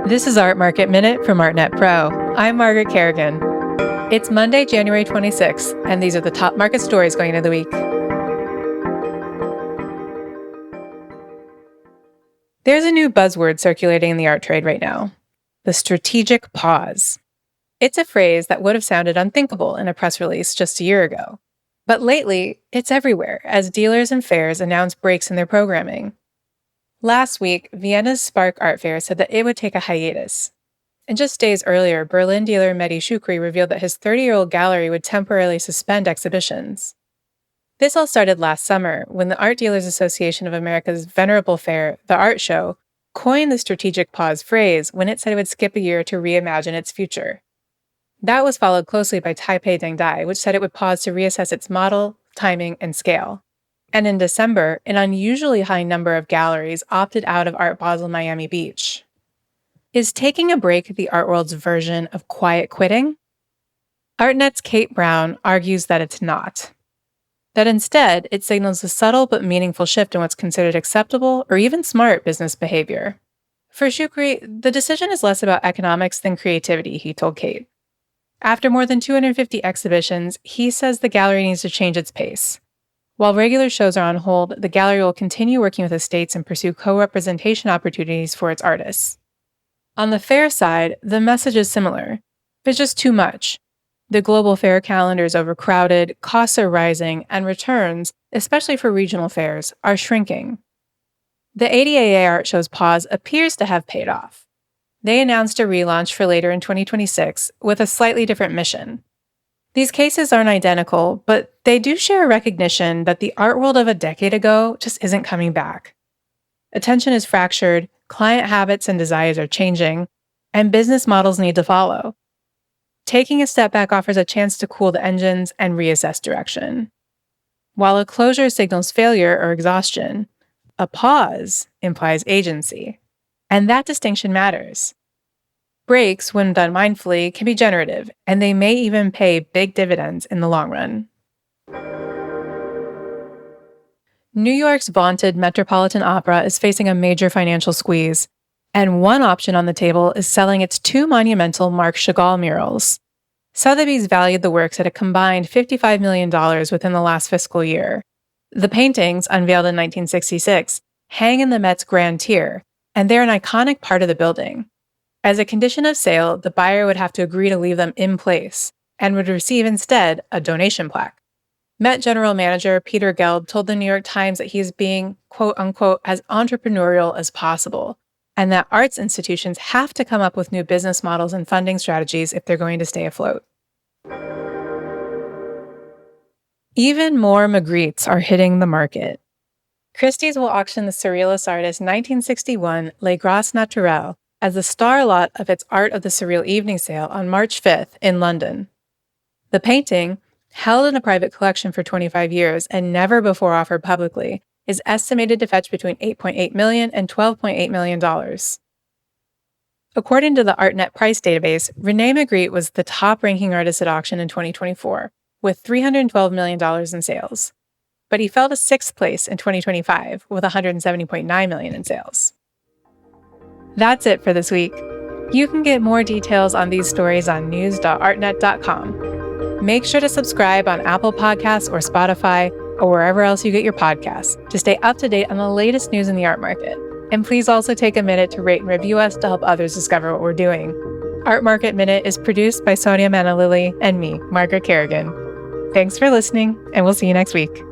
This is Art Market Minute from ArtNet Pro. I'm Margaret Kerrigan. It's Monday, January 26th, and these are the top market stories going into the week. There's a new buzzword circulating in the art trade right now: the strategic pause. It's a phrase that would have sounded unthinkable in a press release just a year ago. But lately, it's everywhere as dealers and fairs announce breaks in their programming. Last week, Vienna's Spark Art Fair said that it would take a hiatus. And just days earlier, Berlin dealer Mehdi Choukri revealed that his 30-year-old gallery would temporarily suspend exhibitions. This all started last summer when the Art Dealers Association of America's venerable fair, the Art Show, coined the strategic pause phrase when it said it would skip a year to reimagine its future. That was followed closely by Taipei Dengdai, which said it would pause to reassess its model, timing, and scale. And in December, an unusually high number of galleries opted out of Art Basel Miami Beach. Is taking a break the art world's version of quiet quitting? ArtNet's Kate Brown argues that it's not. That instead, it signals a subtle but meaningful shift in what's considered acceptable or even smart business behavior. For Choukri, the decision is less about economics than creativity, he told Kate. After more than 250 exhibitions, he says the gallery needs to change its pace. While regular shows are on hold, the gallery will continue working with estates and pursue co-representation opportunities for its artists. On the fair side, the message is similar. It's just too much. The global fair calendar is overcrowded, costs are rising, and returns, especially for regional fairs, are shrinking. The ADAA Art Show's pause appears to have paid off. They announced a relaunch for later in 2026 with a slightly different mission. These cases aren't identical, but they do share a recognition that the art world of a decade ago just isn't coming back. Attention is fractured, client habits and desires are changing, and business models need to follow. Taking a step back offers a chance to cool the engines and reassess direction. While a closure signals failure or exhaustion, a pause implies agency. And that distinction matters. Breaks, when done mindfully, can be generative, and they may even pay big dividends in the long run. New York's vaunted Metropolitan Opera is facing a major financial squeeze, and one option on the table is selling its two monumental Marc Chagall murals. Sotheby's valued the works at a combined $55 million within the last fiscal year. The paintings, unveiled in 1966, hang in the Met's Grand Tier, and they're an iconic part of the building. As a condition of sale, the buyer would have to agree to leave them in place and would receive instead a donation plaque. Met General Manager Peter Gelb told the New York Times that he is being, quote-unquote, as entrepreneurial as possible, and that arts institutions have to come up with new business models and funding strategies if they're going to stay afloat. Even more Magrittes are hitting the market. Christie's will auction the Surrealist artist 1961 Les Grâces Naturelles as the star lot of its Art of the Surreal evening sale on March 5th in London. The painting, held in a private collection for 25 years and never before offered publicly, is estimated to fetch between $8.8 million and $12.8 million. According to the ArtNet price database, René Magritte was the top-ranking artist at auction in 2024, with $312 million in sales. But he fell to 6th place in 2025 with $170.9 million in sales. That's it for this week. You can get more details on these stories on news.artnet.com. Make sure to subscribe on Apple Podcasts or Spotify or wherever else you get your podcasts to stay up to date on the latest news in the art market. And please also take a minute to rate and review us to help others discover what we're doing. Art Market Minute is produced by Sonia Manalili and me, Margaret Kerrigan. Thanks for listening, and we'll see you next week.